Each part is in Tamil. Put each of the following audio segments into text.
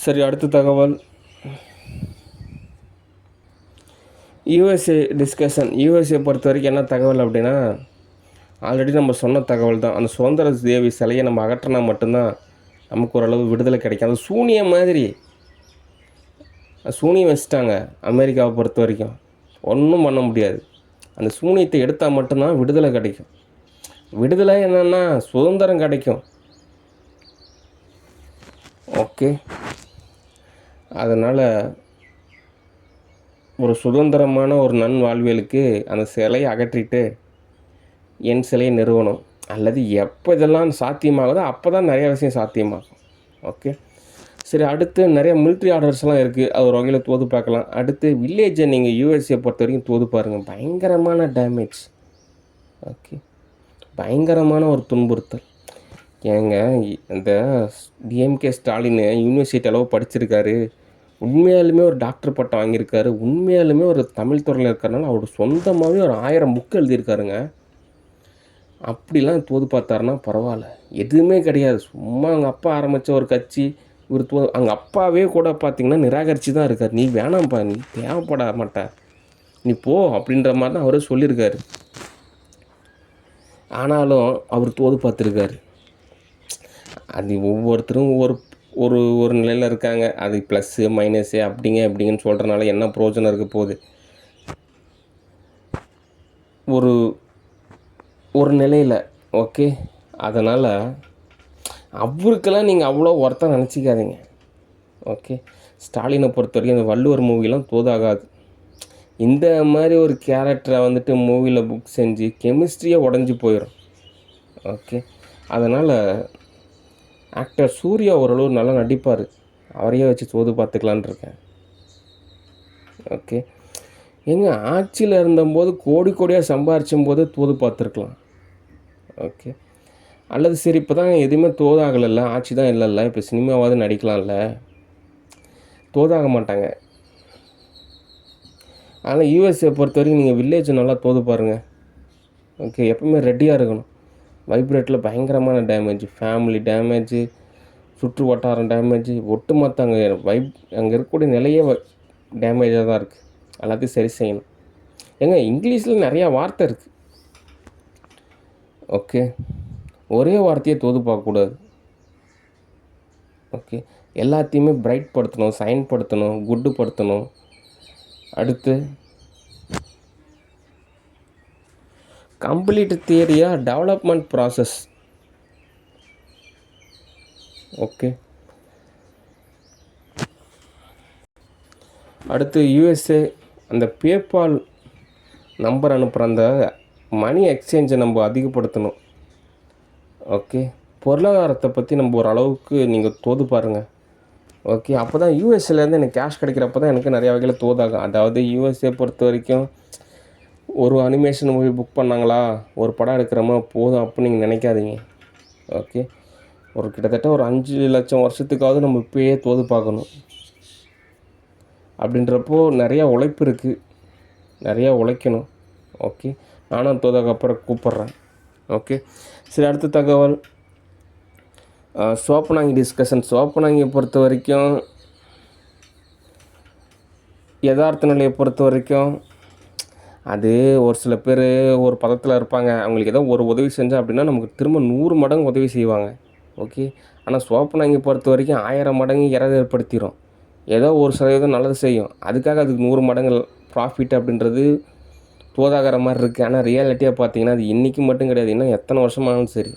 சரி, அடுத்த தகவல். USA discussion. யூஎஸ்ஏ பொறுத்த வரைக்கும் என்ன தகவல் அப்படின்னா, ஆல்ரெடி நம்ம சொன்ன தகவல் தான். அந்த சுதந்திர தேவி சிலையை நம்ம அகற்றினா மட்டும்தான் நமக்கு ஓரளவு விடுதலை கிடைக்கும். அது சூனியம் மாதிரி. சூனியம் வச்சுட்டாங்க அமெரிக்காவை பொறுத்த வரைக்கும். ஒன்றும் பண்ண முடியாது. அந்த சூனியத்தை எடுத்தால் மட்டும்தான் விடுதலை கிடைக்கும். விடுதலை என்னென்னா சுதந்திரம் கிடைக்கும். ஓகே, அதனால் ஒரு சுதந்திரமான ஒரு நல்வாழ்வியலுக்கு அந்த சிலையை அகற்றிட்டு என் சிலையை நிறுவனம். அல்லது எப்போ இதெல்லாம் சாத்தியமாகுதோ அப்போ தான் நிறையா விஷயம் சாத்தியமாகும். ஓகே, சரி. அடுத்து நிறைய மிலிட்ரி ஆர்டர்ஸ்லாம் இருக்குது. அது ஒரு வகையில் தோது பார்க்கலாம். அடுத்து வில்லேஜை நீங்கள் யூஎஸ்ஏ பொறுத்த வரைக்கும் தோது பாருங்கள். பயங்கரமான டேமேஜ். ஓகே, பயங்கரமான ஒரு துன்புறுத்தல். ஏங்க, இந்த டிஎம்கே ஸ்டாலின் யூனிவர்சிட்டி அளவு படிச்சிருக்காரு. உண்மையாலுமே ஒரு டாக்டர் பட்டம் வாங்கியிருக்காரு. உண்மையாலுமே ஒரு தமிழ் துறையில் இருக்கிறனால அவர் சொந்தமாகவே ஒரு 1000 புக்கு எழுதியிருக்காருங்க. அப்படிலாம் தோது பார்த்தாருன்னா பரவாயில்ல. எதுவுமே கிடையாது. சும்மா அவங்க அப்பா ஆரம்பித்த ஒரு கட்சி இவர் அவங்க அப்பாவே கூட பார்த்திங்கன்னா நிராகரித்து தான் இருக்கார். நீ வேணாம்ப்பா, நீ தேவைப்பட மாட்ட, நீ போ அப்படின்ற மாதிரி தான் அவரே சொல்லியிருக்காரு. ஆனாலும் அவர் தோது பார்த்துருக்காரு. அது ஒவ்வொருத்தரும் ஒரு ஒரு நிலையில் இருக்காங்க. அது ப்ளஸ்ஸு மைனஸு அப்படிங்கன்னு சொல்கிறனால என்ன பிரயோஜனம் இருக்க போகுது? ஒரு நிலையில். ஓகே, அதனால் அவருக்கெல்லாம் நீங்கள் அவ்வளோ ஒர்த்தாக நினச்சிக்காதீங்க. ஓகே, ஸ்டாலினை பொறுத்த வரைக்கும் இந்த வள்ளுவர் மூவிலாம் தோதாகாது. இந்த மாதிரி ஒரு கேரக்டரை வந்துட்டு மூவியில் புக் செஞ்சு கெமிஸ்ட்ரியே உடஞ்சி போயிடும். ஓகே, அதனால் ஆக்டர் சூர்யா ஓரளவு நல்லா நடிப்பார். அவரையே வச்சு தோது பார்த்துக்கலான் இருக்கேன். ஓகே, எங்க ஆட்சியில் இருந்தபோது கோடியாக சம்பாரிச்சும் போது தோது பார்த்துருக்கலாம். ஓகே, அல்லது சரி இப்போ தான் எதுவுமே தோதாகலைல்ல, ஆட்சி தான் இல்லைல்ல, இப்போ சினிமாவாவது நடிக்கலாம்ல, தோதாக மாட்டாங்க. ஆனால் யூஎஸ்ஏ பொறுத்த வரைக்கும் நீங்கள் வில்லேஜ் நல்லா தோது பாருங்கள். ஓகே, எப்பவுமே ரெடியாக இருக்கணும். வைப்ரேட்டில் பயங்கரமான டேமேஜ், ஃபேமிலி டேமேஜு, சுற்று வட்டாரம் டேமேஜு, ஒட்டுமொத்த அங்கே இருக்கக்கூடிய நிலையே டேமேஜாக தான் இருக்குது. எல்லாத்தையும் சரி செய்யணும். ஏங்க, இங்கிலீஷில் நிறையா வார்த்தை இருக்குது. ஓகே, ஒரே வார்த்தையை தோது பார்க்கக்கூடாது. ஓகே, எல்லாத்தையுமே பிரைட் படுத்தணும், சைன் படுத்தணும், குட்டு படுத்தணும். அடுத்து கம்ப்ளீட் தியரியாக டெவலப்மெண்ட் ப்ராசஸ். ஓகே, அடுத்து யூஎஸ்ஏ அந்த பேபால் நம்பர் அனுப்புகிற அந்த மணி எக்ஸ்சேஞ்சை நம்ம அதிகப்படுத்தணும். ஓகே, பொருளாதாரத்தை பற்றி நம்ம ஓரளவுக்கு நீங்கள் தோது பாருங்கள். ஓகே, அப்போ தான் யூஎஸ்ஏலேருந்து எனக்கு கேஷ் கிடைக்கிறப்ப தான் எனக்கு நிறையா வகையில் தோதாகும். அதாவது யூஎஸ்ஏ பொறுத்த வரைக்கும் ஒரு அனிமேஷன் மூவி புக் பண்ணாங்களா, ஒரு படம் எடுக்கிறோமா போதும் அப்படின்னு நீங்கள் நினைக்காதீங்க. ஓகே, கிட்டத்தட்ட ஒரு 5 லட்சம் வருஷத்துக்காவது நம்ம இப்போயே தோது பார்க்கணும். அப்படின்றப்போ நிறையா உழைப்பு இருக்குது, நிறையா உழைக்கணும். ஓகே, நானும் தோதாக அப்புறம் கூப்பிட்றேன். ஓகே, சரி. அடுத்த தகவல், சோப்பனாங்கி டிஸ்கஷன். சோப்பனாங்கியை பொறுத்த வரைக்கும் யதார்த்த நிலையை பொறுத்த வரைக்கும் அது ஒரு சில பேர் ஒரு பதத்தில் இருப்பாங்க. அவங்களுக்கு ஏதோ ஒரு உதவி செஞ்சால் அப்படின்னா நமக்கு திரும்ப 100 மடங்கு உதவி செய்வாங்க. ஓகே, ஆனால் சோப்பனாங்கி பொறுத்த வரைக்கும் 1000 மடங்கு இறகு ஏற்படுத்திடும். ஏதோ 1% நல்லது செய்யும், அதுக்காக அதுக்கு 100 மடங்கு ப்ராஃபிட் அப்படின்றது தோதாகிற மாதிரி இருக்குது. ஆனால் ரியாலிட்டியாக பார்த்தீங்கன்னா அது இன்றைக்கி மட்டும் கிடையாது, இன்னும் எத்தனை வருஷமானாலும் சரி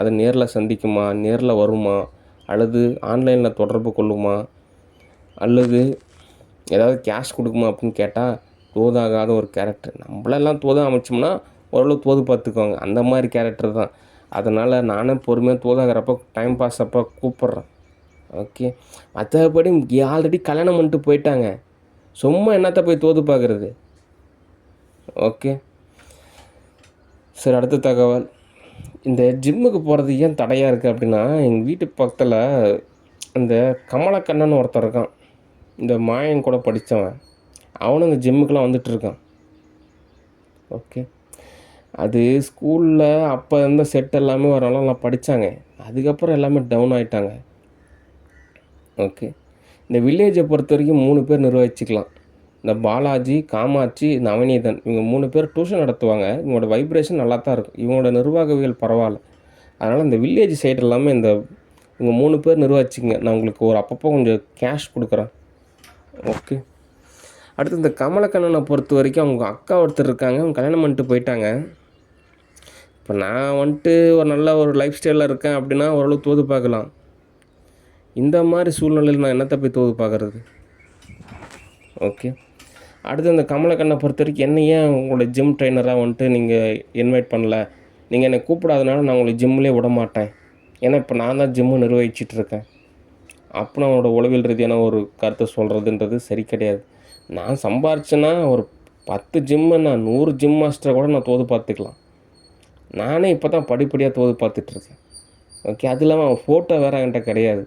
அது நேரில் சந்திக்குமா, நேரில் வருமா, அல்லது ஆன்லைனில் தொடர்பு கொள்ளுமா, அல்லது ஏதாவது கேஷ் கொடுக்குமா அப்படின்னு கேட்டால் தோதாகாத ஒரு கேரக்டர். நம்மளெல்லாம் தோதாக அமைச்சோம்னா ஓரளவு தோது பார்த்துக்குவாங்க. அந்த மாதிரி கேரக்டர் தான். அதனால் நானே பொறுமையாக தோதாகிறப்ப டைம் பாஸ் அப்போ கூப்பிட்றேன். ஓகே, மற்றபடி ஆல்ரெடி கல்யாணம் பண்ணிட்டு போயிட்டாங்க, சும்மா என்னத்தை போய் தோது பார்க்குறது. ஓகே, சரி. அடுத்த தகவல், இந்த ஜிம்முக்கு போகிறது ஏன் தடையாக இருக்குது அப்படின்னா, எங்கள் வீட்டு பக்கத்தில் அந்த கமலக்கண்ணன் ஒருத்தர் இருக்கான். இந்த மாயன் கூட படித்தவன், அவனும் இந்த ஜிம்முக்கெலாம் வந்துட்டுருக்கான். ஓகே, அது ஸ்கூலில் அப்போ இருந்த செட் எல்லாமே ஒரு நல்லா படித்தாங்க. அதுக்கப்புறம் எல்லாமே டவுன் ஆகிட்டாங்க. ஓகே, இந்த வில்லேஜை பொறுத்த வரைக்கும் 3 பேர் நிர்வகிச்சுக்கலாம். இந்த பாலாஜி, காமாட்சி, நவநீதன் இவங்க 3 பேர் டியூஷன் நடத்துவாங்க. இவங்களோட வைப்ரேஷன் நல்லா தான் இருக்கும். இவங்களோட நிர்வாகவியல் பரவாயில்ல. அதனால் இந்த வில்லேஜ் சைடு எல்லாமே இவங்க 3 பேர் நிர்வகிச்சுங்க. நான் உங்களுக்கு ஒரு அப்பப்போ கொஞ்சம் கேஷ் கொடுக்குறேன். ஓகே. அடுத்து இந்த கமலக்கண்ணனை பொறுத்த வரைக்கும் அவங்க அக்கா ஒருத்தர் இருக்காங்க. அவங்க கல்யாணம் பண்ணிட்டு போயிட்டாங்க. இப்போ நான் ஒரு நல்ல ஒரு லைஃப் ஸ்டைலில் இருக்கேன் அப்படின்னா ஓரளவு தோது பார்க்கலாம். இந்த மாதிரி சூழ்நிலையில் நான் என்னத்தை போய் தோது பார்க்குறது? ஓகே. அடுத்து அந்த கமலக்கண்ணனை பொறுத்த வரைக்கும் என்ன ஏன் உங்களோட ஜிம் ட்ரெயினராக நீங்கள் இன்வைட் பண்ணல? நீங்கள் என்னை கூப்பிடாதனால நான் உங்களை ஜிம்லேயே விட மாட்டேன். ஏன்னா இப்போ நான் தான் ஜிம்மு நிர்வகிச்சிட்ருக்கேன். அப்போ நான் அவனோட உளவியல் ரீதியான ஒரு கருத்தை சொல்கிறதுன்றது சரி கிடையாது. நான் சம்பாரிச்சேன்னா ஒரு 10 ஜிம்மை நான் 100 ஜிம் மாஸ்டரை கூட நான் தோது பார்த்துக்கலாம். நானே இப்போ தான் படிப்படியாக தோது பார்த்துட்ருக்கேன். ஓகே. அது இல்லாமல் அவன் ஃபோட்டோ வேறு என்கிட்ட கிடையாது.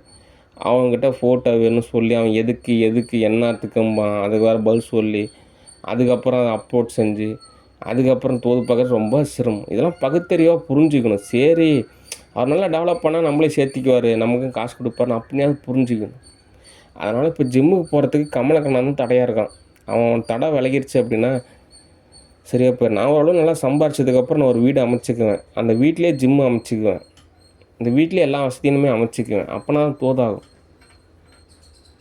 அவங்ககிட்ட ஃபோட்டோ வேணும்னு சொல்லி அவன் எதுக்கு என்னத்துக்கும்பான். அதுக்கு வேறு பதில் சொல்லி அதுக்கப்புறம் அதை அப்லோட் செஞ்சு அதுக்கப்புறம் தோது பார்க்குறது ரொம்ப சிரமம். இதெல்லாம் பகுத்தறிவாக புரிஞ்சுக்கணும். சரி அவர் நல்லா டெவலப் பண்ணால் நம்மளே சேர்த்திக்குவார், நமக்கும் காசு கொடுப்பாருன்னு அப்படியாவது புரிஞ்சுக்கணும். அதனால் இப்போ ஜிம்முக்கு போகிறதுக்கு கமலக்கண்ணன் தான் தடையாக இருக்கான். அவன் தடை விலகிருச்சு அப்படின்னா சரியா போயிடும். நான் ஓரளவு நல்லா சம்பாரிச்சதுக்கப்புறம் நான் ஒரு வீடு அமைச்சிக்குவேன். அந்த வீட்டிலே ஜிம்மு அமைச்சிக்குவேன். இந்த வீட்டிலே எல்லா வசதியுமே அமைச்சிக்குவேன். அப்போனா தோதாகும்.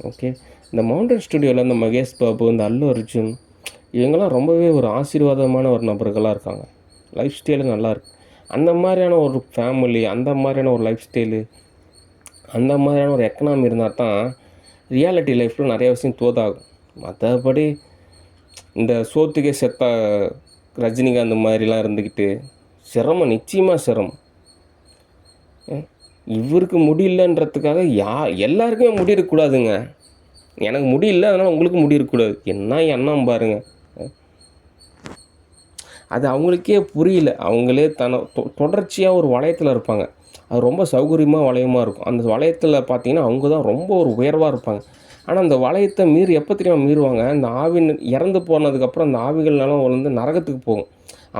ஓகே. இந்த மவுண்டன் ஸ்டுடியோவில் இந்த மகேஷ் பாபு, இந்த அல்லு அர்ஜுன் இவங்கெல்லாம் ரொம்பவே ஒரு ஆசீர்வாதமான ஒரு நபர்களாக இருக்காங்க. லைஃப் ஸ்டைலு நல்லாயிருக்கு. அந்த மாதிரியான ஒரு ஃபேமிலி, அந்த மாதிரியான ஒரு லைஃப் ஸ்டைலு, அந்த மாதிரியான ஒரு எக்கனாமி இருந்தால் தான் ரியாலிட்டி லைஃப்பில் நிறைய விஷயம் தோதாகும். மற்றபடி இந்த சோத்துக்கே செத்த ரஜினிகாந்த் மாதிரிலாம் இருந்துக்கிட்டு சிரமம், நிச்சயமாக சிரமம். இவருக்கு முடியலன்றதுக்காக எல்லாருக்குமே முடி இருக்கக்கூடாதுங்க. எனக்கு முடியல அதனால் உங்களுக்கு முடி இருக்கக்கூடாது. என்ன எண்ணம் பாருங்கள். அது அவங்களுக்கே புரியல. அவங்களே தொடர்ச்சியாக ஒரு வளையத்தில் இருப்பாங்க. அது ரொம்ப சௌகரியமாக வளையமாக இருக்கும். அந்த வளையத்தில் பார்த்திங்கன்னா அவங்க தான் ரொம்ப ஒரு உயர்வாக இருப்பாங்க. ஆனால் அந்த வளையத்தை எப்போ தெரியாமல் மீறுவாங்க, அந்த ஆவி இறந்து போனதுக்கப்புறம் அந்த ஆவிகள்னாலும் நரகத்துக்கு போகும்.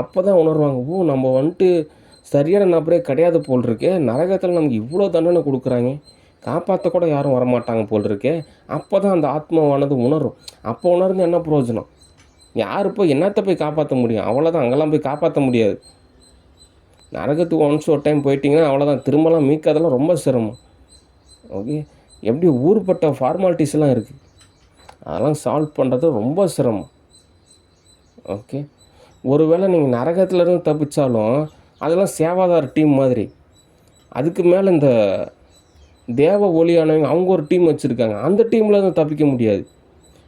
அப்போ தான் உணர்வாங்க, நம்ம சரியான நபரே கிடையாது போல் இருக்கே, நரகத்தில் நமக்கு இவ்வளோ தண்டனை கொடுக்குறாங்க, காப்பாற்ற கூட யாரும் வரமாட்டாங்க போல் இருக்கே. அப்போ தான் அந்த ஆத்மாவானது உணரும். அப்போ உணர்ந்து என்ன பிரயோஜனம்? யார் என்னத்தை போய் காப்பாற்ற முடியும்? அவ்வளோதான். அங்கெல்லாம் போய் காப்பாற்ற முடியாது. நரகத்துக்கு ஒன்ஸ் ஒரு டைம் போயிட்டிங்கன்னா அவ்வளோதான். திரும்பலாம் மீட்காதெல்லாம் ரொம்ப சிரமம். ஓகே. எப்படி ஊர்பட்ட ஃபார்மாலிட்டிஸ்லாம் இருக்குது, அதெல்லாம் சால்வ் பண்ணுறது ரொம்ப சிரமம். ஓகே. ஒருவேளை நீங்கள் நரகத்துலேருந்து தப்பிச்சாலும் அதெல்லாம் சேவாதார டீம் மாதிரி. அதுக்கு மேலே இந்த தேவ ஒளியானவங்க அவங்க ஒரு டீம் வச்சுருக்காங்க. அந்த டீமில் இருந்து தப்பிக்க முடியாது.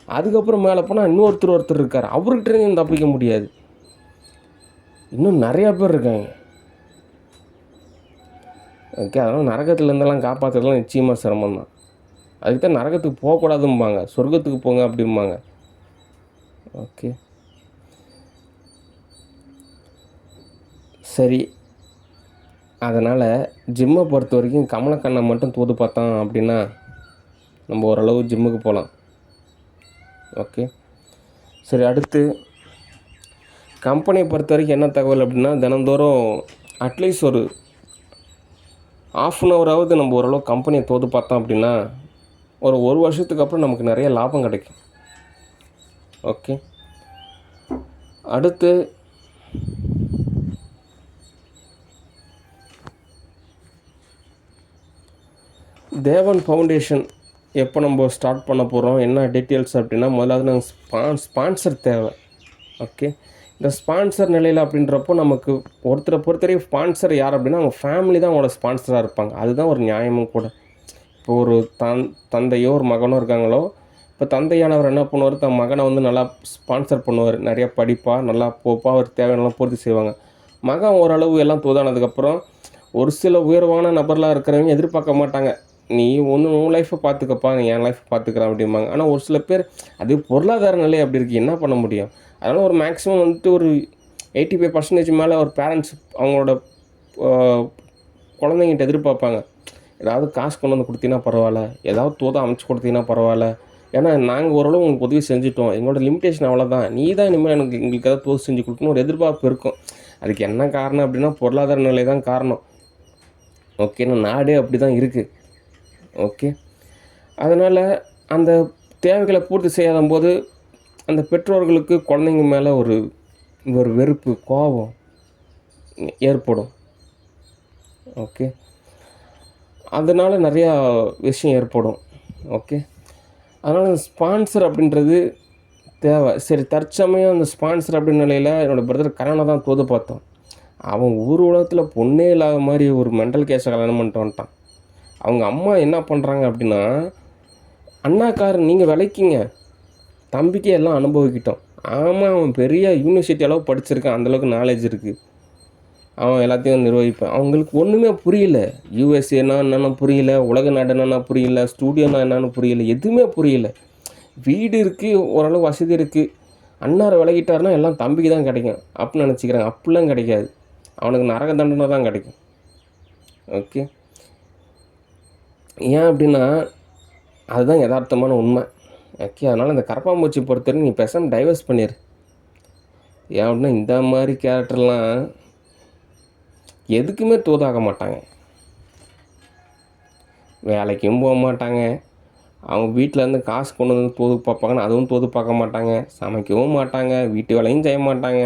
அதுக்கப்புறம் மேலே போனால் ஒருத்தர் இருக்கார், அவர்கிட்ட தப்பிக்க முடியாது. இன்னும் நிறையா பேர் இருக்காங்க. ஓகே. அதனால் நரகத்துலேருந்தெல்லாம் காப்பாற்றுறதுலாம் நிச்சயமாக சிரமம் தான். அதுக்கு தான் நரகத்துக்கு போகக்கூடாதும்பாங்க, சொர்க்கத்துக்கு போங்க அப்படிம்பாங்க. ஓகே. சரி. அதனால் ஜிம்மை பொறுத்த வரைக்கும் கமலக்கண்ணன் மட்டும் தோது பார்த்தான் அப்படின்னா நம்ம ஓரளவு ஜிம்முக்கு போகலாம். ஓகே. சரி. அடுத்து கம்பெனியை பொறுத்த வரைக்கும் என்ன தகவல் அப்படின்னா, தினந்தோறும் அட்லீஸ்ட் ஒரு 1/2 ஹவராவது நம்ம ஓரளவு கம்பெனியை தோது பார்த்தோம் அப்படின்னா ஒரு வருஷத்துக்கு அப்புறம் நமக்கு நிறைய லாபம் கிடைக்கும். ஓகே. அடுத்து தேவன் ஃபவுண்டேஷன் எப்போ நம்ம ஸ்டார்ட் பண்ண போகிறோம், என்ன டீட்டெயில்ஸ் அப்படின்னா, முதலாவது நாங்கள் ஸ்பான்சர் தேவை. ஓகே. இந்த ஸ்பான்சர் நிலையில் அப்படின்றப்போ நமக்கு ஒருத்தரை பொறுத்தவரை ஸ்பான்சர் யார் அப்படின்னா அவங்க ஃபேமிலி தான் அவங்களோட ஸ்பான்சராக இருப்பாங்க. அதுதான் ஒரு நியாயமும் கூட. இப்போ ஒரு தந்தையோ ஒரு மகனோ இருக்காங்களோ, இப்போ தந்தையானவர் என்ன பண்ணுவார், தன் மகனை நல்லா ஸ்பான்சர் பண்ணுவார். நிறையா படிப்பாக நல்லா போப்பா அவர் தேவையானலாம் பூர்த்தி செய்வாங்க. மகன் ஓரளவு எல்லாம் தோதானதுக்கப்புறம் ஒரு சில உயர்வான நபர்லாம் இருக்கிறவங்க எதிர்பார்க்க மாட்டாங்க, நீ உன் லைஃப்பை பார்த்துக்கப்பா, நீ என் லைஃப்பை பார்த்துக்கிறான் அப்படிம்பாங்க. ஆனால் ஒரு சில பேர் அது பொருளாதார நிலை அப்படி இருக்குது, என்ன பண்ண முடியும்? அதனால் ஒரு மேக்ஸிமம் ஒரு 85% மேலே ஒரு பேரண்ட்ஸ் அவங்களோட குழந்தைங்கிட்ட எதிர்பார்ப்பாங்க, ஏதாவது காசு கொண்டு வந்து கொடுத்தீங்கன்னா பரவாயில்ல, ஏதாவது தோதா அமைச்சு கொடுத்தீங்கன்னா பரவாயில்ல, ஏன்னா நாங்கள் ஓரளவு உங்களுக்கு உதவி செஞ்சுட்டோம், எங்களோட லிமிட்டேஷன் அவ்வளோதான், நீ தான் இனிமேல் எங்களுக்கு ஏதாவது தோது செஞ்சு கொடுக்கணும் ஒரு எதிர்பார்ப்பு இருக்கும். அதுக்கு என்ன காரணம் அப்படின்னா பொருளாதார நிலை தான் காரணம். ஓகேண்ணா, நாடே அப்படி தான் இருக்குது. ஓகே. அதனால் அந்த தேவைகளை பூர்த்தி செய்யாத போது அந்த பெற்றோர்களுக்கு குழந்தைங்க மேலே ஒரு ஒரு வெறுப்பு, கோபம் ஏற்படும். ஓகே. அதனால் நிறையா விஷயம் ஏற்படும். ஓகே. அதனால் ஸ்பான்சர் அப்படின்றது தேவை. சரி, தற்சமயம் அந்த ஸ்பான்சர் அப்படின்னு நிலையில் என்னோடய பிரதர் கல்யாணம் தான் தோது பார்த்தோம். அவன் ஊர் உலகத்தில் பொண்ணே இல்லாத மாதிரி ஒரு மெண்டல் கேஸை கல்யாணம் பண்ணிட்டு வந்துட்டான். அவங்க அம்மா என்ன பண்ணுறாங்க அப்படின்னா, அண்ணாக்காரன் நீங்கள் விளைக்கிங்க, தம்பிக்கு எல்லாம் அனுபவிக்கிட்டோம். ஆமாம், அவன் பெரிய யூனிவர்சிட்டி அளவு படிச்சிருக்கான், அந்தளவுக்கு நாலேஜ் இருக்குது, அவன் எல்லாத்தையும் நிர்வகிப்பான். அவங்களுக்கு ஒன்றுமே புரியல. யூஎஸ்ஏனா என்னென்னு புரியல, உலக நாடு என்னென்னா புரியல, ஸ்டூடியோனா என்னென்னு புரியல, எதுவுமே புரியல. வீடு இருக்குது, ஓரளவு வசதி இருக்குது, அண்ணாரை விலகிட்டாருன்னா எல்லாம் தம்பிக்கு தான் கிடைக்கும் அப்படின்னு நினச்சிக்கிறாங்க. அப்படிலாம் கிடைக்காது. அவனுக்கு நரக தண்டனை தான் கிடைக்கும். ஓகே. ஏன் அப்படின்னா அதுதான் யதார்த்தமான உண்மை. ஓகே. அதனால் இந்த கரப்பாம்பூச்சி பொறுத்தவரைக்கும் நீ பேசாமல் டைவர்ஸ் பண்ணிடு. ஏன் அப்படின்னா இந்த மாதிரி கேரக்டர்லாம் எதுக்குமே தோதாக மாட்டாங்க. வேலைக்கும் போக மாட்டாங்க, அவங்க வீட்டிலேருந்து காசு கொண்டு வந்து தோது பார்ப்பாங்கன்னு அதுவும் தோது பார்க்க மாட்டாங்க, சமைக்கவும் மாட்டாங்க, வீட்டு வேலையும் செய்ய மாட்டாங்க,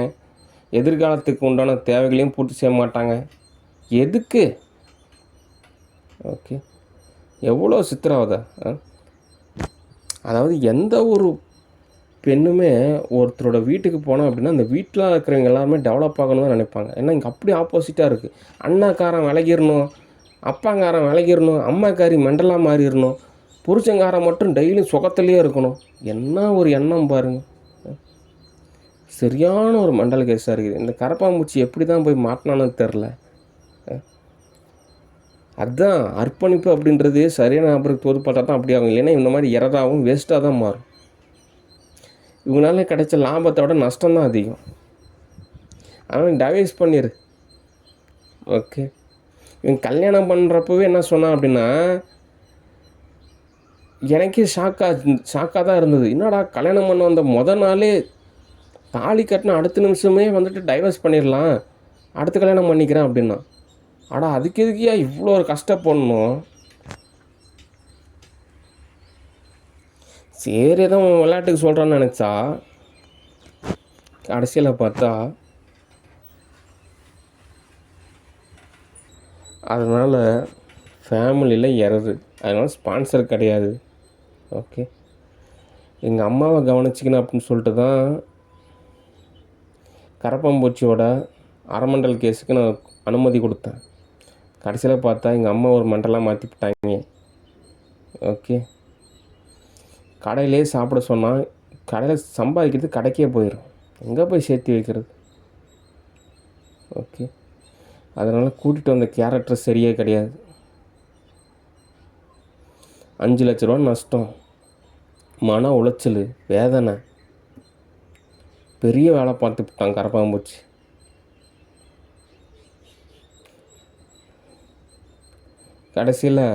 எதிர்காலத்துக்கு உண்டான தேவைகளையும் பூர்த்தி செய்ய மாட்டாங்க. எதுக்கு? ஓகே. எவ்வளோ சித்திரவதை. அதாவது எந்த ஒரு பெண்ணுமே ஒருத்தரோட வீட்டுக்கு போனோம் அப்படின்னா அந்த வீட்டில் இருக்கிறவங்க எல்லாருமே டெவலப் ஆகணும்னு தான் நினைப்பாங்க. ஏன்னா இங்கே அப்படி ஆப்போசிட்டாக இருக்குது. அண்ணாக்காரன் விலகிடணும், அப்பாங்காரன் விலகிடணும், அம்மாக்காரி மெண்டலாக மாறிடணும், புருஷங்காரன் மட்டும் டெய்லியும் சுகத்துலேயே இருக்கணும். என்ன ஒரு எண்ணம் பாருங்கள். சரியான ஒரு மெண்டல் கேஸாக இருக்குது. இந்த கரப்பாம்பூச்சி எப்படி தான் போய் மாட்டினான்னு தெரில. அதுதான் அர்ப்பணிப்பு அப்படின்றது சரியான நபருக்கு தோது பார்த்தா தான் அப்படி ஆகும். இல்லைன்னா இந்த மாதிரி எரராகவும் வேஸ்ட்டாக தான் மாறும். இவங்களால கிடைச்ச லாபத்தை விட நஷ்டம்தான் அதிகம். அதனால் டைவர்ஸ் பண்ணிடு. ஓகே. இவன் கல்யாணம் பண்ணுறப்பவே என்ன சொன்னான் அப்படின்னா, எனக்கே ஷாக்காக தான் இருந்தது. என்னடா கல்யாணம் பண்ண வந்த மொதல் நாளே தாலி கட்டின அடுத்த நிமிஷமே வந்துட்டு டைவர்ஸ் பண்ணிடலாம், அடுத்த கல்யாணம் பண்ணிக்கிறேன் அப்படின்னா. ஆனால் அதுக்கு எதுக்கியா இவ்வளோ ஒரு கஷ்டப்படணும்? சரி, ஏதோ விளையாட்டுக்கு சொல்கிறான்னு நினச்சா கடைசியில் பார்த்தா அதனால் ஃபேமிலியில் எரரு. அதனால் ஸ்பான்சர் கிடையாது. ஓகே. எங்கள் அம்மாவை கவனிச்சிக்கணும் அப்படின்னு சொல்லிட்டு தான் கரப்பாம்பூச்சியோட அரைமண்டல் கேஸுக்கு நான் அனுமதி கொடுத்தேன். கடைசியில் பார்த்தா எங்கள் அம்மா ஒரு மண்டலாக மாற்றிவிட்டாங்க. ஓகே. கடையிலே சாப்பிட சொன்னால் கடையில் சம்பாதிக்கிறது கடைக்கே போயிடும், எங்கே போய் சேர்த்து வைக்கிறது? ஓகே. அதனால் கூட்டிகிட்டு வந்த கேரக்டர் சரியே கிடையாது. 5 லட்ச ரூபா நஷ்டம், மன உளைச்சல், வேதனை, பெரிய வேலை பார்த்துட்டான் கரப்பாம்பூச்சி. கடைசியில்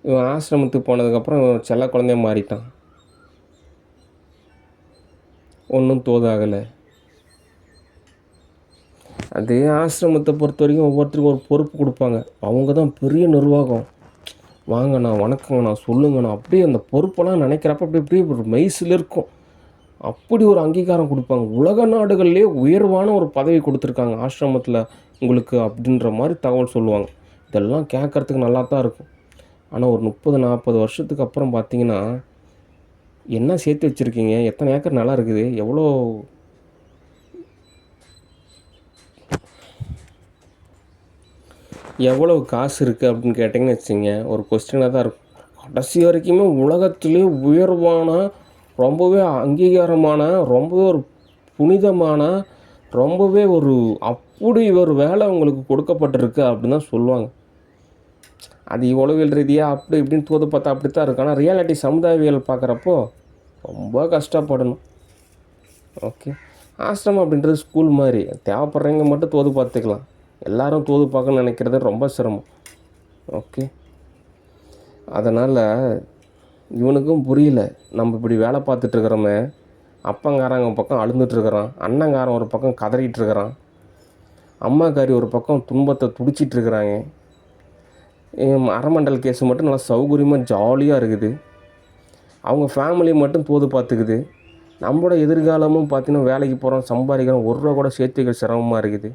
இவன் ஆசிரமத்துக்கு போனதுக்கப்புறம் செல்ல குழந்தைய மாறிட்டான். ஒன்றும் தோதாகலை. அதே ஆசிரமத்தை பொறுத்த வரைக்கும் ஒவ்வொருத்தருக்கும் ஒரு பொறுப்பு கொடுப்பாங்க. அவங்க தான் பெரிய நிர்வாகம். வாங்கண்ணா, வணக்கங்கண்ணா, சொல்லுங்கண்ணா, அப்படியே அந்த பொறுப்பெல்லாம் நினைக்கிறப்ப அப்படியே ஒரு மெய்சில் இருக்கும். அப்படி ஒரு அங்கீகாரம் கொடுப்பாங்க. உலக நாடுகள்லேயே உயர்வான ஒரு பதவி கொடுத்துருக்காங்க ஆசிரமத்தில் உங்களுக்கு அப்படின்ற மாதிரி தகவல் சொல்லுவாங்க. இதெல்லாம் கேட்குறதுக்கு நல்லா தான் இருக்கும். ஆனால் ஒரு 30-40 வருஷத்துக்கு அப்புறம் பார்த்தீங்கன்னா என்ன சேர்த்து வச்சுருக்கீங்க, எத்தனை ஏக்கர் நல்லா இருக்குது, எவ்வளோ காசு இருக்குது அப்படின்னு கேட்டிங்கன்னு வச்சுங்க, ஒரு கொஸ்டினாக தான் இருக்கும். கடைசி வரைக்குமே உலகத்திலே உயர்வான, ரொம்பவே அங்கீகாரமான, ரொம்பவே ஒரு புனிதமான, ரொம்பவே ஒரு அப்படி ஒரு வேலை உங்களுக்கு கொடுக்கப்பட்டிருக்கு அப்படின்னு தான் சொல்லுவாங்க. அது உளவியல் ரீதியாக அப்படி இப்படின்னு தோது பார்த்தா அப்படி தான் இருக்கும். ஆனால் ரியாலிட்டி சமுதாயவியல் பார்க்குறப்போ ரொம்ப கஷ்டப்படணும். ஓகே. ஆசிரமம் அப்படின்றது ஸ்கூல் மாதிரி, தேவைப்படுறவங்க மட்டும் தோது பார்த்துக்கலாம். எல்லோரும் தோது பார்க்கணும்னு நினைக்கிறது ரொம்ப சிரமம். ஓகே. அதனால் இவனுக்கும் புரியல, நம்ம இப்படி வேலை பார்த்துட்ருக்குறோமே, அப்பங்காரங்க பக்கம் அழுந்துட்டுருக்குறான், அண்ணங்காரன் ஒரு பக்கம் கதறிட்டுருக்கிறான், அம்மாக்காரி ஒரு பக்கம் துன்பத்தை துடிச்சிட்ருக்குறாங்க. அரைமண்டல் கேஸு மட்டும் நல்லா சௌகரியமாக ஜாலியாக இருக்குது. அவங்க ஃபேமிலி மட்டும் தோது பார்த்துக்குது. நம்மளோட எதிர்காலமும் பார்த்தீங்கன்னா வேலைக்கு போகிறோம், சம்பாதிக்கிறோம், ரூபா கூட சேர்த்துக்க சிரமமாக இருக்குது.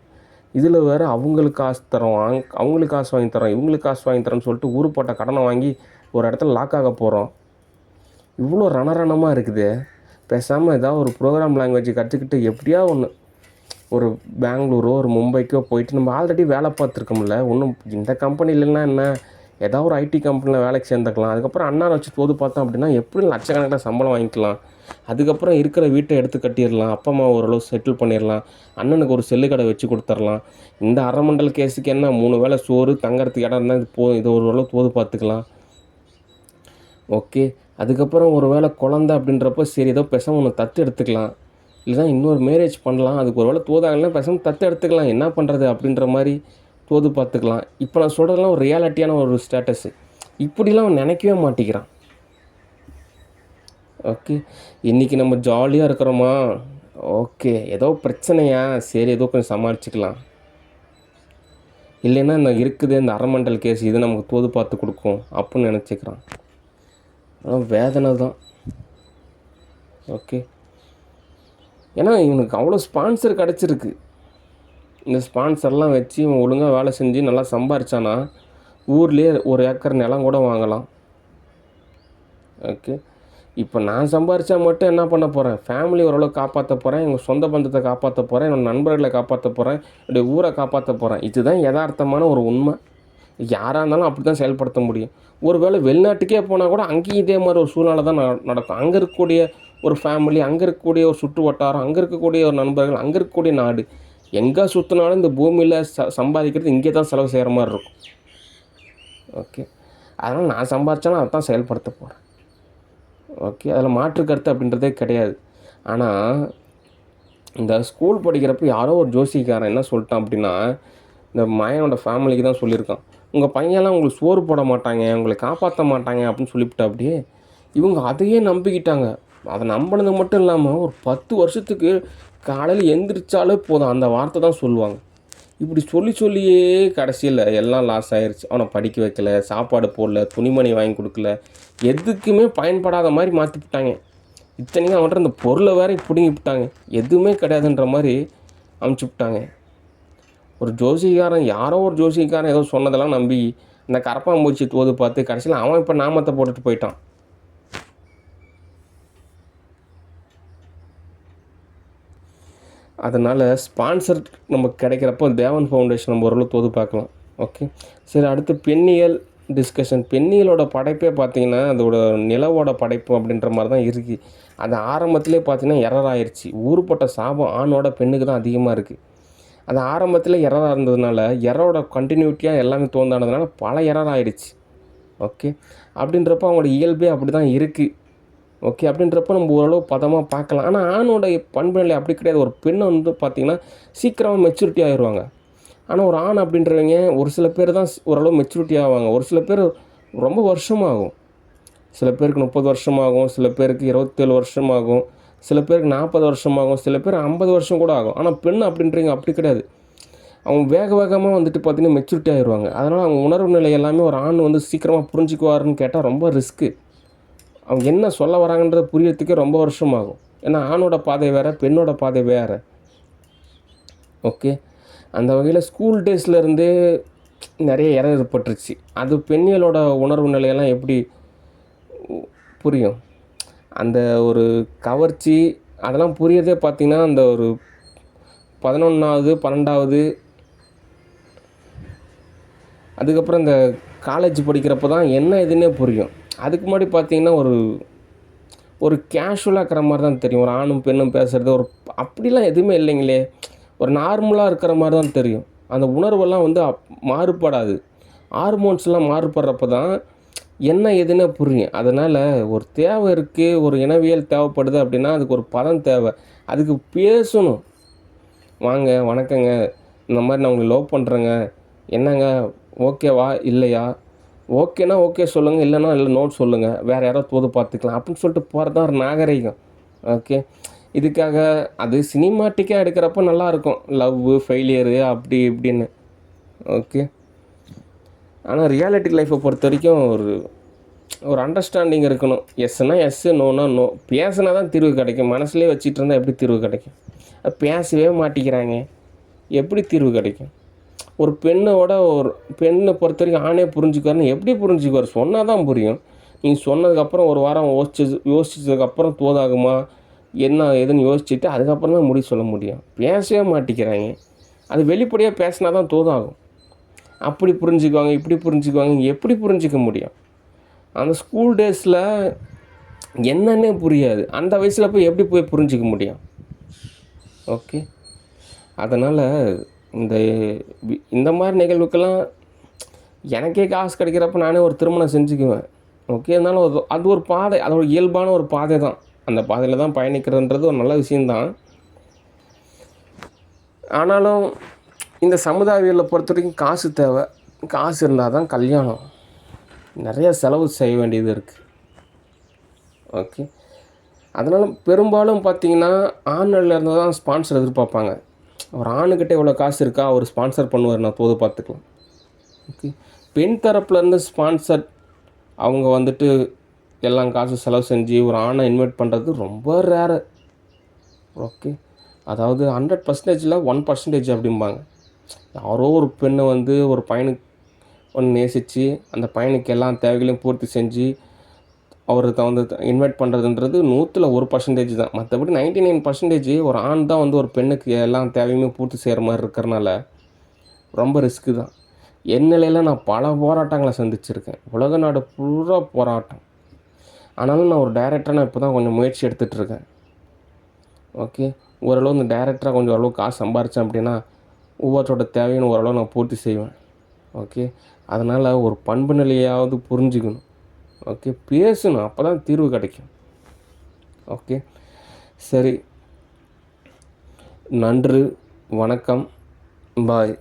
இதில் வேறு அவங்களுக்கு காசு தரோம், அவங்களுக்கு காசு வாங்கி தரோம், இவங்களுக்கு காசு வாங்கி தரோன்னு சொல்லிட்டு ஊருப்பட்ட கடனை வாங்கி ஒரு இடத்துல லாக் ஆக போகிறோம். இவ்வளோ ரணரணமாக இருக்குது. பேசாமல் ஏதாவது ஒரு ப்ரோக்ராம் லாங்குவேஜ் கற்றுக்கிட்டு எப்படியா ஒன்று ஒரு பெங்களூரோ ஒரு மும்பைக்கோ போயிட்டு நம்ம ஆல்ரெடி வேலை பார்த்துருக்கோம்ல, ஒன்றும் இந்த கம்பெனி இல்லைன்னா என்ன, ஏதாவது ஒரு ஐடி கம்பெனியில் வேலைக்கு சேர்ந்துக்கலாம். அதுக்கப்புறம் அண்ணாரை வச்சு தோது பார்த்தோம் அப்படின்னா எப்படி லட்சக்கணக்கில் சம்பளம் வாங்கிக்கலாம். அதுக்கப்புறம் இருக்கிற வீட்டை எடுத்து கட்டிடலாம், அப்பா அம்மா ஓரளவு செட்டில் பண்ணிடலாம், அண்ணனுக்கு ஒரு செல்லு கடை வச்சு கொடுத்துர்லாம். இந்த அரை மண்டல் கேஸுக்கு என்ன 3 வேளை சோறு தங்கறதுக்கு இடம் இருந்தால் இது ஓரளவு தோது பார்த்துக்கலாம். ஓகே. அதுக்கப்புறம் ஒரு வேளை குழந்த அப்படின்றப்போ சரி ஏதோ பேசாமல் ஒன்று தத்து எடுத்துக்கலாம், இல்லைனா இன்னொரு மேரேஜ் பண்ணலாம். அதுக்கு ஒரு வேளை தோதாகலாம் பேசாமல் தத்து எடுத்துக்கலாம், என்ன பண்ணுறது அப்படின்ற மாதிரி தோது பார்த்துக்கலாம். இப்போ நான் சொல்கிறதெல்லாம் ஒரு ரியாலிட்டியான ஒரு ஸ்டேட்டஸு. இப்படிலாம் அவன் நினைக்கவே மாட்டேங்கிறான். ஓகே. இன்றைக்கி நம்ம ஜாலியாக இருக்கிறோமா, ஓகே ஏதோ பிரச்சனையா, சரி ஏதோ கொஞ்சம் சமாளிச்சுக்கலாம், இல்லைன்னா இந்த இருக்குது இந்த அரமண்டல் கேஸ் இது நமக்கு தோது பார்த்து கொடுக்கும் அப்படின்னு நினச்சிக்கிறான். ஆனால் வேதனை தான். ஓகே. ஏன்னா இவனுக்கு அவ்வளோ ஸ்பான்சர் கிடச்சிருக்கு. இந்த ஸ்பான்சர்லாம் வச்சு இவன் ஒழுங்காக வேலை செஞ்சு நல்லா சம்பாரிச்சானா ஊர்லேயே 1 ஏக்கர் நிலம் கூட வாங்கலாம். ஓகே. இப்போ நான் சம்பாரித்தா மட்டும் என்ன பண்ண போகிறேன், ஃபேமிலி ஓரளவு காப்பாற்ற போகிறேன், எங்கள் சொந்த பந்தத்தை காப்பாற்ற போகிறேன், என்னோடய நண்பர்களை காப்பாற்ற போகிறேன், என்னுடைய ஊரை காப்பாற்ற போகிறேன். இதுதான் யதார்த்தமான ஒரு உண்மை. யாராக இருந்தாலும் அப்படி தான் செயல்படுத்த முடியும். ஒரு வேளை வெளிநாட்டுக்கே போனால் கூட அங்கேயும் இதே மாதிரி ஒரு சூழ்நிலை தான் நடக்கும். அங்கே இருக்கக்கூடிய ஒரு ஃபேமிலி, அங்கே இருக்கக்கூடிய ஒரு சுற்று வட்டாரம், அங்கே இருக்கக்கூடிய ஒரு நண்பர்கள், அங்கே இருக்கக்கூடிய நாடு, எங்கே சுற்றினாலும் இந்த பூமியில் சம்பாதிக்கிறது இங்கே தான் செலவு செய்கிற மாதிரி இருக்கும். ஓகே. அதனால் நான் சம்பாதிச்சாலும் அதை தான் செயல்படுத்த போகிறேன். ஓகே. அதில் மாற்று கருத்து அப்படின்றதே கிடையாது. ஆனால் இந்த ஸ்கூல் படிக்கிறப்ப யாரோ ஒரு ஜோசிக்காரன் என்ன சொல்லிட்டான் அப்படின்னா, இந்த மயனோட ஃபேமிலிக்கு தான் சொல்லியிருக்கான், உங்கள் பையன்லாம் உங்களுக்கு சோறு போட மாட்டாங்க, உங்களை காப்பாற்ற மாட்டாங்க அப்படின்னு சொல்லிவிட்டு அப்படியே இவங்க அதையே நம்பிக்கிட்டாங்க. அதை நம்பினது மட்டும் இல்லாமல் ஒரு 10 வருஷத்துக்கு காலையில் எந்திரிச்சாலே போதும் அந்த வார்த்தை தான் சொல்லுவாங்க. இப்படி சொல்லியே கடைசியில் எல்லாம் லாஸ் ஆயிடுச்சு. அவனை படிக்க வைக்கல, சாப்பாடு போடல, துணிமணி வாங்கி கொடுக்கல, எதுக்குமே பயன்படாத மாதிரி மாற்றிவிட்டாங்க. இத்தனைக்கும் அவன்கிட்ட அந்த பொருளை வேற பிடுங்கி விட்டாங்க, எதுவுமே கிடையாதுன்ற மாதிரி அமுச்சு விட்டாங்க. ஒரு ஜோசிகாரன், யாரோ ஒரு ஜோசிகாரன் ஏதோ சொன்னதெல்லாம் நம்பி இந்த கரப்பாம்பூச்சி தோது பார்த்து கடைசியில் அவன் இப்போ நாமத்தை போட்டுட்டு போயிட்டான். அதனால் ஸ்பான்சர் நமக்கு கிடைக்கிறப்போ தேவன் ஃபவுண்டேஷன் நம்ம ஓரளவு தோது பார்க்கலாம். ஓகே. சரி, அடுத்து பெண்ணியல் டிஸ்கஷன். பெண்ணியலோட படைப்பே பார்த்திங்கன்னா அதோட நிலவோட படைப்பு அப்படின்ற மாதிரி தான் இருக்குது. அது ஆரம்பத்திலே பார்த்திங்கன்னா எரர் ஆயிடுச்சு. ஊருப்பட்ட சாபம் ஆணோட பெண்ணுக்கு தான் அதிகமாக இருக்குது. அது ஆரம்பத்தில் எரராக இருந்ததுனால எரரோட கண்டினியூட்டியாக எல்லாமே தோந்தானதுனால பல எரர் ஆகிடுச்சு. ஓகே. அப்படின்றப்போ அவங்களோட இயல்பே அப்படி தான் இருக்குது. ஓகே. அப்படின்றப்போ நம்ம ஓரளவு பதமாக பார்க்கலாம். ஆனால் ஆணோடைய பண்புநிலை அப்படி கிடையாது. ஒரு பெண்ணை வந்து பார்த்திங்கன்னா சீக்கிரமாக மெச்சூரிட்டி ஆகிடுவாங்க. ஆனால் ஒரு ஆண் அப்படின்றவங்க ஒரு சில பேர் தான் ஓரளவு மெச்சூரிட்டி ஆவாங்க. ஒரு சில பேர் ரொம்ப வருஷமாகும். சில பேருக்கு 30 வருஷமாகும், சில பேருக்கு 27 வருஷமாகும், சில பேருக்கு 40 வருஷமாகும், சில பேர் 50 வருஷம் கூட ஆகும். ஆனால் பெண் அப்படின்றவங்க அப்படி கிடையாது. அவங்க வேகமாக வந்துட்டு பார்த்திங்கன்னா மெச்சூரிட்டி ஆகிடுவாங்க. அதனால் அவங்க உணர்வு நிலை எல்லாமே ஒரு ஆண் வந்து சீக்கிரமாக புரிஞ்சுக்குவாருன்னு கேட்டால் ரொம்ப ரிஸ்க்கு. அவங்க என்ன சொல்ல வராங்கன்றதை புரியறதுக்கே ரொம்ப வருஷமாகும். ஏன்னா ஆணோட பாதை வேறு, பெண்ணோட பாதை வேறு. ஓகே. அந்த வகையில் ஸ்கூல் டேஸ்லேருந்தே நிறைய எரர் ஏற்பட்டுருச்சு. அது பெண்ணியலோட உணர்வு நிலையெல்லாம் எப்படி புரியும்? அந்த ஒரு கவர்ச்சி அதெல்லாம் புரியதே பார்த்திங்கன்னா அந்த ஒரு 11வது 12வது அதுக்கப்புறம் இந்த காலேஜ் படிக்கிறப்ப தான் என்ன இதுன்னே புரியும். அதுக்கு முன்னாடி பார்த்திங்கன்னா ஒரு கேஷுவலாக இருக்கிற மாதிரி தான் தெரியும். ஒரு ஆணும் பெண்ணும் பேசுகிறது ஒரு அப்படிலாம் எதுவுமே இல்லைங்களே, ஒரு நார்மலாக இருக்கிற மாதிரி தான் தெரியும். அந்த உணர்வெல்லாம் வந்து மாறுபடாது. ஹார்மோன்ஸ்லாம் மாறுபடுறப்ப தான் என்ன எதுன்னு புரியும். அதனால் ஒரு தேவை இருக்குது, ஒரு இனவியல் தேவைப்படுது அப்படின்னா அதுக்கு ஒரு பதம் தேவை. அதுக்கு பேசணும். வாங்க, வணக்கங்க, இந்த மாதிரி நான் உங்களை லவ் பண்ணுறேங்க, என்னங்க ஓகேவா இல்லையா, ஓகேனா ஓகே சொல்லுங்கள், இல்லைனா இல்லை நோட் சொல்லுங்கள், வேறு யாரோ தோது பார்த்துக்கலாம் அப்படின்னு சொல்லிட்டு போகிறது தான் ஒரு நாகரிகம். ஓகே. இதுக்காக அது சினிமாட்டிக்காக எடுக்கிறப்ப நல்லாயிருக்கும், லவ்வு ஃபெயிலியரு அப்படி இப்படின்னு. ஓகே. ஆனால் ரியாலிட்டி லைஃப்பை பொறுத்த வரைக்கும் ஒரு அண்டர்ஸ்டாண்டிங் இருக்கணும். எஸ்னா எஸ்ஸு, நோனா நோ. பேசினா தான் தீர்வு கிடைக்கும். மனசுலேயே வச்சுட்டு இருந்தால் எப்படி தீர்வு கிடைக்கும்? அது பேசவே மாட்டேங்கிறாங்க. எப்படி தீர்வு கிடைக்கும்? ஒரு பெண்ணை பொறுத்த வரைக்கும் ஆணே புரிஞ்சுக்குவாருன்னு எப்படி புரிஞ்சுக்குவார்? சொன்னால் தான் புரியும். நீங்கள் சொன்னதுக்கப்புறம் ஒரு வாரம் யோசிச்சதுக்கப்புறம் தோதாகுமா என்ன ஏதுன்னு யோசிச்சுட்டு அதுக்கப்புறம் தான் முடிவு சொல்ல முடியும். பேசவே மாட்டேங்கிறாங்க. அது வெளிப்படையாக பேசினா தான் தோதாகும். அப்படி புரிஞ்சுக்குவாங்க, இப்படி புரிஞ்சுக்குவாங்க, எப்படி புரிஞ்சிக்க முடியும்? அந்த ஸ்கூல் டேஸில் என்னன்னே புரியாது. அந்த வயசில் போய் எப்படி போய் புரிஞ்சிக்க முடியும்? ஓகே. அதனால் இந்த இந்த மாதிரி நிகழ்வுக்கெல்லாம் எனக்கே காசு கிடைக்கிறப்ப நானே ஒரு திருமணம் செஞ்சுக்குவேன். ஓகே. இருந்தாலும் அது ஒரு பாதை, அது ஒரு இயல்பான ஒரு பாதை தான். அந்த பாதையில் தான் பயணிக்கிறதுன்றது ஒரு நல்ல விஷயந்தான். ஆனாலும் இந்த சமுதாயவியலை பொறுத்த வரைக்கும் காசு தேவை. காசு இருந்தால் தான் கல்யாணம். நிறைய செலவு செய்ய வேண்டியது இருக்குது. ஓகே. அதனால் பெரும்பாலும் பார்த்திங்கன்னா ஆண்களில் இருந்து தான் ஸ்பான்சர் எதிர்பார்ப்பாங்க. ஒரு ஆணுக்கிட்ட இவ்வளோ காசு இருக்கா, அவர் ஸ்பான்சர் பண்ணுவார், நான் போது பார்த்துக்கலாம். ஓகே. பெண் தரப்புலேருந்து ஸ்பான்சர் அவங்க வந்துட்டு எல்லாம் காசு செலவு செஞ்சு ஒரு ஆணை இன்வைட் பண்ணுறது ரொம்ப ரேரு. ஓகே. அதாவது 100%ல் 1% அப்படிம்பாங்க. யாரோ ஒரு பெண்ணை வந்து ஒரு பையனுக்கு நேசித்து அந்த பையனுக்கு எல்லா தேவைகளையும் பூர்த்தி செஞ்சு அவருக்கு வந்து இன்வைட் பண்ணுறதுன்றது 100ல் 1% தான். மற்றபடி 99% ஒரு ஆண் தான் வந்து ஒரு பெண்ணுக்கு எல்லா தேவையுமே பூர்த்தி செய்கிற மாதிரி இருக்கிறனால ரொம்ப ரிஸ்க்கு தான். என் நிலையில் நான் பல போராட்டங்களை சந்திச்சிருக்கேன். உலக நாடு பூரா போராட்டம். ஆனாலும் நான் ஒரு டைரக்டராக இப்போ தான் கொஞ்சம் முயற்சி எடுத்துகிட்ருக்கேன். ஓகே. ஓரளவு இந்த டைரக்டராக கொஞ்சம் ஓரளவு காசு சம்பாரித்தேன் அப்படின்னா ஒவ்வொருத்தரோட தேவையும் ஓரளவு நான் பூர்த்தி செய்வேன். ஓகே. அதனால் ஒரு பண்பு நிலையாவது புரிஞ்சுக்கணும். ஓகே. பேசணும், அப்போ தான் தீர்வு கிடைக்கும். ஓகே. சரி. நன்றி. வணக்கம். பாய்.